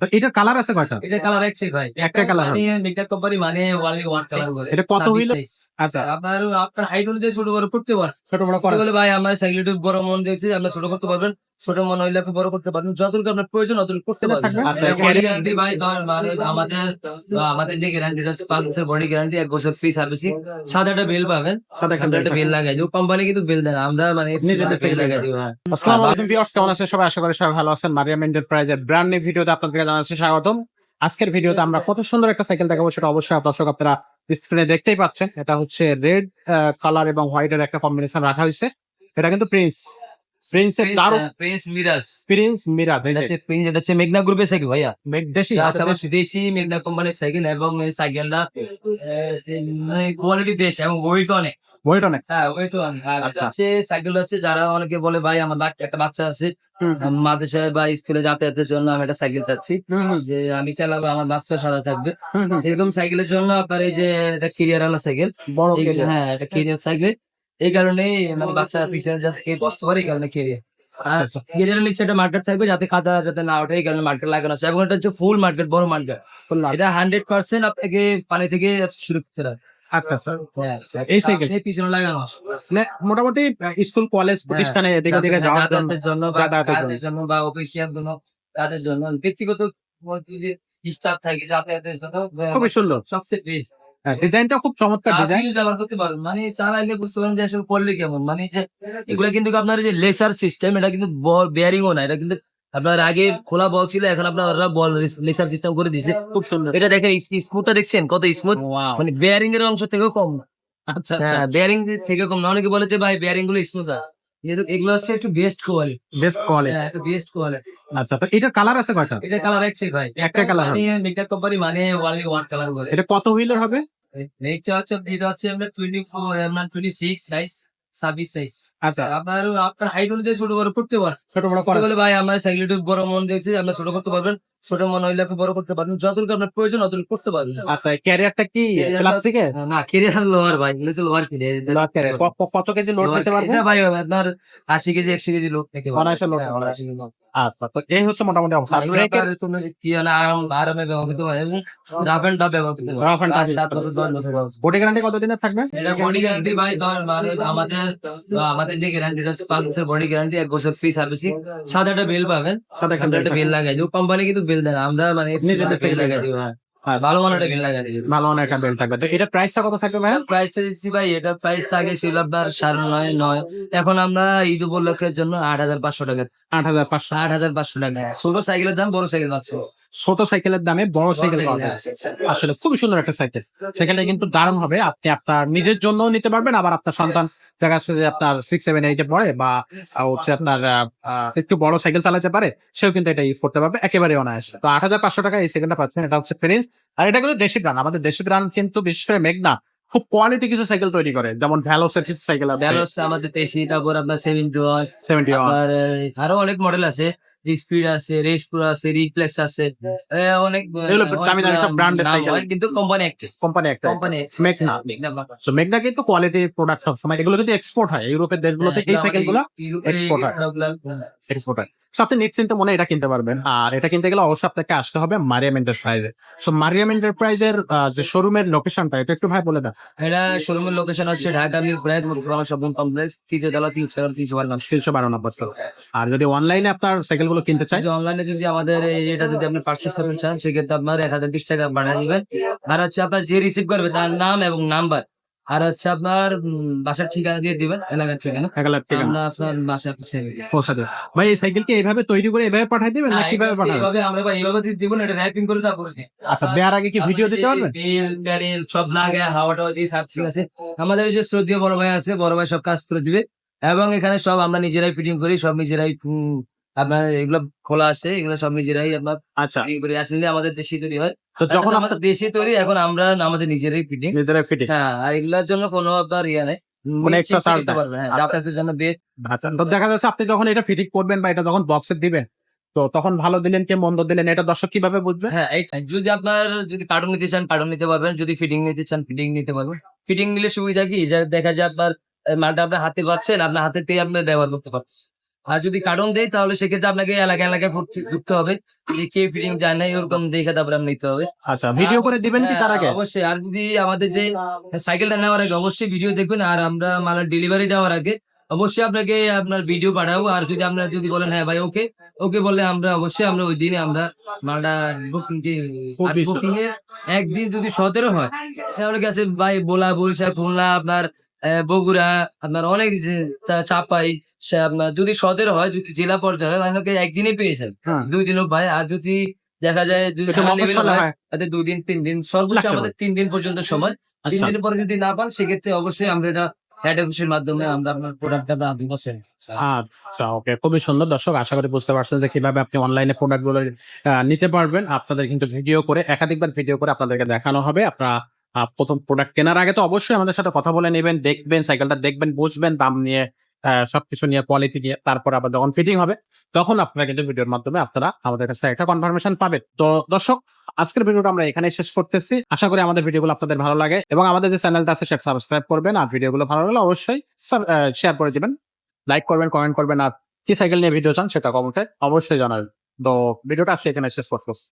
তো এটার কালার আছে কয়টা? এটা কালার একটাই ভাই। একটা কালার হবে। মেকআপ কোম্পানি মানে only one কালার করে। এটা কত 26 হইলো? সাইজ। আচ্ছা, আপনার আপনার হাইট অনুযায়ী ছোট বড় করতে পারেন। ছোট বড় যদি করা। বলে ভাই আমার সাইকেল একটু বড় মন দিয়েছে আপনার ছোট করতে পারবেন। ছোট মন হইলে আপনি বড় করতে পারবেন। যতটুকু আপনার প্রয়োজন অতটুকু করতে পারবেন। থাকবে? আচ্ছা, এটা বডি গ্যারান্টি ভাই ধর মানে আমাদের যে গ্যারান্টিটা হচ্ছে 5 বছরের বডি গ্যারান্টি, 1 বছর ফ্রি সার্ভিসিং। সাদা একটা বেল পাবেন। সাদা একটা একটা বেল লাগাই দিব। কোম্পানি কিন্তু বেল দেয় না। আমরা মানে নিজেদের থেকে বেল লাগাই দিব। হ্যাঁ। আসসালামু আলাইকুম ভিউয়ার্স, কেমন আছেন সবাই? আশা করি সবাই ভালো আছেন। মারিয়াম এন্টারপ্রাইজের ব্র্যান্ড নিউ ভিডিওতে আপনাদের জানাচ্ছি স্বাগতম। আজকের ভিডিওতে আমরা কত সুন্দর একটা সাইকেল দেখাবো সেটা অবশ্যই দর্শক আপনারা স্ক্রিনে দেখতেই পাচ্ছেন। এটা হচ্ছে রেড কালার এবং হোয়াইট এর একটা কম্বিনেশন রাখা হয়েছে। এটা কিন্তু প্রিন্সের দারুণ প্রিন্স মিরাজ। প্রিন্স মিরাজ। এটা হচ্ছে প্রিন্স, এটা হচ্ছে মেঘনা গ্রুপের সাইকেল ভাইয়া। দেশি আচ্ছা, আমার দেশি মেঘনা কোম্পানির সাইকেল এবং এই সাইকেলটা কোয়ালিটি বেস্ট এবং ওয়েট অনেক। ওয়েট অনেক। হ্যাঁ, ওয়েট অনেক। আর আচ্ছা। হচ্ছে সাইকেল হচ্ছে যারা অনেকে বলে ভাই আমার একটা বাচ্চা আছে মাদ্রাসায় বা স্কুলে যাতায়াতের জন্য আমি একটা সাইকেল চাচ্ছি যে আমি চালাবো আমার বাচ্চার সাথে থাকবে, এরকম সাইকেলের জন্য আপনার এই যে এটা কেরিয়ার আলা সাইকেল। বড় হ্যাঁ, এটা কেরিয়ার সাইকেল। এই কারণেই মানে বাচ্চা পিছনে যাতে বসতে পারে, এই কারণে কেরিয়ার। আচ্ছা। কেরিয়ারের নিচে একটা মার্কেট থাকবে যাতে কাদা যাতে না ওঠে, এই কারণে মার্কেট লাগানো আছে এবং এটা হচ্ছে ফুল মার্কেট, বড় মার্কেট। এটা 100% আপনাকে পানি থেকে সুরক্ষিত রাখে। আচ্ছা আচ্ছা। হ্যাঁ, এই সাইকেল পিছনে লাগানো আছে। মানে মোটামুটি স্কুল কলেজ প্রতিষ্ঠানে এদিকে ওদিকে যাওয়ার জন্য, যাতায়াতের জন্য বা যাতায়াতের জন্য। কাজের জন্য বা অফিসিয়াল জন্য কাজের জন্য, ব্যক্তিগত যে স্টাফ থাকে যাতায়াতের জন্য খুবই সুন্দর। সবচেয়ে বেস্ট। ডিজাইনটা খুব চমৎকার ডিজাইন। আপনি ব্যবহার করতে পারবেন, মানে চালাইলে বুঝতে পারেন যে আসলে করলে কেমন, মানে যে এগুলা কিন্তু আপনার যে লেসার সিস্টেম, এটা কিন্তু বল বেয়ারিংও না, এটা কিন্তু আপনার আগে খোলা বল ছিল, এখন আপনার ওরা বল লেসার সিস্টেম করে দিয়েছে, খুব সুন্দর। এটা দেখেন স্মুথটা দেখছেন কত স্মুথ, মানে বেয়ারিং এর অংশ থেকেও কম। আচ্ছা আচ্ছা। হ্যাঁ, বেয়ারিং থেকে কম না। অনেকে বলে যে ভাই বেয়ারিং গুলো স্মুথ হয়, কিন্তু এগুলো হচ্ছে একটু বেস্ট কোয়ালিটি। Best quality. হ্যাঁ, একটু বেস্ট কোয়ালিটি। আচ্ছা, তো এটার কালার আছে কয়টা? এটা কালার একটাই ভাই। একটা কালার হবে। মেকআপ কোম্পানি মানে only one কালার করে। এটা কত হুইলের হবে? এটা হচ্ছে আমরা 24 আমরা 26 সাইজ, 26 সাইজ। আচ্ছা, আপনার হাইট অনুযায়ী ছোট বড় করতে পারেন। ছোট বড় যদি করা। বলে ভাই আমার সাইকেল একটু বড় মন দিয়েছে আপনার ছোট করতে পারবেন। ছোট মন হইলে আপনি বড় করতে পারবেন। যতটুকু আপনার প্রয়োজন অতটুকু করতে পারবেন। আচ্ছা, ক্যারিয়ারটা কি প্লাস্টিকের? না, কেরিয়ার লোয়ার ভাই, লোয়ার কেরিয়ার। কত কেজি লোড নিতে পারবে? এটা ভাই আপনার 80 কেজি 100 কেজি লোড নিতে পারবেন। অনায়াসে লোড। হ্যাঁ, অনায়াসে লোড। আচ্ছা, তো এই হচ্ছে মোটামুটি অবস্থা। এগুলো ব্রেকের আপনার কোনো কি হয় না, আরামে ব্যবহার করতে পারে এবং রাফ এন্ড টাফ ব্যবহার করতে পারে। Rough and tough 7 বছর 10 বছর ব্যবহার। বডি গ্যারান্টি কত দিনের থাকবে? এটা বডি গ্যারান্টি ভাই ধর মানে আমাদের যে গ্যারান্টিটা হচ্ছে 5 বছরের বডি গ্যারান্টি, 1 বছর ফ্রি সার্ভিসিং। সাদা একটা বেল পাবেন। সাদা একটা আমরা একটা বেল লাগাই দিব। কোম্পানি কিন্তু বেল দেয় না। আমরা মানে নিজেদের থেকে বেল লাগাই দিব। হ্যাঁ, ভালো মানের একটা বেল লাগাই দিব। ভালো মানের একটা বেল্ট থাকবে। তো এটার প্রাইসটা কত থাকবে ভাই? প্রাইসটা দিচ্ছি ভাই, এটা প্রাইসটা আগে ছিল আপনার 9.5 এখন আমরা ঈদ উপলক্ষের জন্য 8,500 টাকা। 8,500। 8,500 টাকা। ছোট সাইকেলের দাম বড় সাইকেল পাচ্ছে। ছোট সাইকেলের দামে বড় সাইকেল পাওয়া যায়। আসলে খুবই সুন্দর একটা সাইকেল। সাইকেলটা কিন্তু দারুণ হবে। আপনি আপনার নিজের জন্য নিতে পারবেন, আবার আপনার সন্তান দেখা যাচ্ছে যে আপনার 6, 7, 8 এ পড়ে বা হচ্ছে আপনার একটু বড় সাইকেল চালাতে পারে, সেও কিন্তু এটা ইউজ করতে পারবে একেবারে অনায়াসে। তো 8,500 টাকা এই সাইকেলটা পাচ্ছেন। এটা হচ্ছে প্রিন্স। আর এটা কিন্তু দেশি ব্র্যান্ড। আমাদের দেশি ব্র্যান্ড কিন্তু বিশেষ করে মেঘনা খুব কোয়ালিটি কিছু সাইকেল তৈরি করে, যেমন ভ্যালোসের সাইকেল আছে, ভ্যালোস আমাদের দেশি, তারপর আপনার 70 70 আপনার আরো অনেক মডেল আছে। স্পিড আছে, রেস প্রো আছে, রিপ্লেক্স আছে, অনেক এগুলো দামি দামি সব ব্র্যান্ডের নাম সাইকেল। হয়, কিন্তু কোম্পানি একটা। কোম্পানি একটা মেঘনা। তো মেঘনা কিন্তু কোয়ালিটি প্রোডাক্ট সবসময়, এগুলো কিন্তু এক্সপোর্ট হয় ইউরোপের দেশগুলোতে। এই সাইকেল গুলো এক্সপোর্ট হয়, এক্সপোর্ট হয়। সো আপনি নিশ্চিন্তে মনে এটা কিনতে পারবেন। আর এটা কিনতে গেলে অবশ্যই আপনাকে আসতে হবে মারিয়াম এন্টারপ্রাইজে। সো মারিয়াম এন্টারপ্রাইজের যে শোরুমের লোকেশনটা এটা একটু ভাই বলে দেন। এটা শোরুমের লোকেশন হচ্ছে ঢাকা মিল ব্র্যান্ড শপিং কমপ্লেক্স, 312 নম্বর। আর যদি অনলাইনে আপনার সাইকেল গুলো কিনতে চাই, অনলাইনে যদি আমাদের এটা যদি আপনি পার্চেস করতে চান, সেক্ষেত্রে আপনার 1,020 টাকা বাড়িয়ে দিবেন। আর হচ্ছে আপনার যে রিসিভ করবে তার নাম এবং নাম্বার, আর হচ্ছে আপনার বাসার ঠিকানা দিয়ে দিবেন, এলাকার ঠিকানা। আমরা আপনার বাসায় পৌঁছে দেবেন। ভাই এই সাইকেল কি এইভাবে তৈরি করে এভাবে পাঠিয়ে দিবেন না কিভাবে পাঠাবেন? এইভাবে দিব না, এটা র‍্যাপিং করে তারপরে দিই। আচ্ছা, দেওয়ার আগে কি ভিডিও দিতে পারবেন? তেল গাড়ির সব লাগে, হাওয়া টাওয়া দিয়ে সব ঠিক আছে। আমাদের এই যে শ্রদ্ধেয় বড় ভাই আছে, বড় ভাই সব কাজ করে দিবে এবং এখানে সব আমরা নিজেরাই ফিটিং করি, সব নিজেরাই আপনার এগুলো খোলা আছে, এগুলো সব নিজেরাই আপনার আচ্ছা, ফিটিং করি। আসলে আমাদের দেশি তৈরি হয়, তো যখন আমাদের দেশি তৈরি, এখন আমরা আমাদের নিজেরাই ফিটিং। নিজেরা ফিটিং, হ্যাঁ, আর এগুলোর জন্য কোনো আপনার ইয়া নেই, কোনো এক্সট্রা চার্জ দিতে পারবেন। হ্যাঁ, যাতায়াতের জন্য বেস্ট। আচ্ছা, তো দেখা যাচ্ছে আপনি যখন এটা ফিটিং করবেন বা এটা যখন বক্সে দিবেন, তো তখন ভালো দিলেন কি মন্দ দিলেন এটা দর্শক কিভাবে বুঝবে? হ্যাঁ, যদি আপনার যদি কার্টুন নিতে চান কার্টুন নিতে পারবেন, যদি ফিটিং নিতে চান ফিটিং নিতে পারবেন। ফিটিং নিলে সুবিধা কি, দেখা যায় আপনার মালটা আপনার হাতে পাচ্ছেন, আপনার হাতে পেয়ে আপনি ব্যবহার করতে পারছেন। আর যদি কার্টন দেয় তাহলে সেক্ষেত্রে আপনাকে এলাকায় ঘুরতে হবে, যে কে ফিটিং যায় না এরকম দেখে তারপরে আপনি নিতে হবে। আচ্ছা, ভিডিও করে দিবেন কি তার আগে? হ্যাঁ, অবশ্যই। আর যদি আমাদের যে সাইকেলটা নেওয়ার আগে অবশ্যই ভিডিও দেখবেন, আর আমরা মাল ডেলিভারি দেওয়ার আগে অবশ্যই আপনাকে আপনার ভিডিও পাঠাবো। আর যদি আপনারা যদি বলেন হ্যাঁ ভাই ওকে ওকে বললে আমরা অবশ্যই আমরা ওই দিনে আমরা মালটা খুবই বুকিং এর একদিন যদি 17 হয় তাহলে গেছে ভাই বোলা, বরিশাল, খুলনা, আপনার বগুড়া, আপনার অনেক চাপাই, আপনার যদি 17 হয়, যদি জেলা পর্যায়ে হয় তাহলে একদিনই পেয়েছেন, হ্যাঁ। 2 দিনও ভাই। আর যদি দেখা যায় যদি একটু ঢাকা level মফস্বলে হয় হয়। তাতে 2 দিন 3 দিন, সর্বোচ্চ লাগতে আমাদের 3 দিন পর্যন্ত সময়। 3 আচ্ছা দিনের পরে যদি না পান সেক্ষেত্রে অবশ্যই আমরা এটা হেড অফিসের মাধ্যমে আমরা আপনার প্রোডাক্টটা আমরা দিব। আচ্ছা, ওকে, খুবই সুন্দর। দর্শক, আশা করি বুঝতে পারছেন যে কিভাবে আপনি অনলাইনে প্রোডাক্ট গুলো নিতে পারবেন। আপনাদের কিন্তু ভিডিও করে, একাধিকবার ভিডিও করে আপনাদেরকে দেখানো হবে। আপনারা প্রথম প্রোডাক্ট কেনার আগে তো অবশ্যই আমাদের সাথে কথা বলে নেবেন, দেখবেন সাইকেলটা, দেখবেন, বুঝবেন দাম নিয়ে, সবকিছু নিয়ে, কোয়ালিটি নিয়ে। তারপর আবার যখন ফিটিং হবে তখন আপনারা কিন্তু ভিডিওর মাধ্যমে আপনারা আমাদের কাছে একটা কনফার্মেশন পাবেন। তো দর্শক, আজকের ভিডিওটা আমরা এখানে শেষ করতেছি। আশা করি আমাদের ভিডিওগুলো আপনাদের ভালো লাগে এবং আমাদের যে চ্যানেলটা আছে সেটা সাবস্ক্রাইব করবেন। আর ভিডিওগুলো ভালো লাগলে অবশ্যই শেয়ার করে দিবেন, লাইক করবেন, কমেন্ট করবেন। আর কি সাইকেল নিয়ে ভিডিও চান সেটা কমেন্টে অবশ্যই জানাবেন। তো ভিডিওটা আজকে এখানে শেষ করতেছি।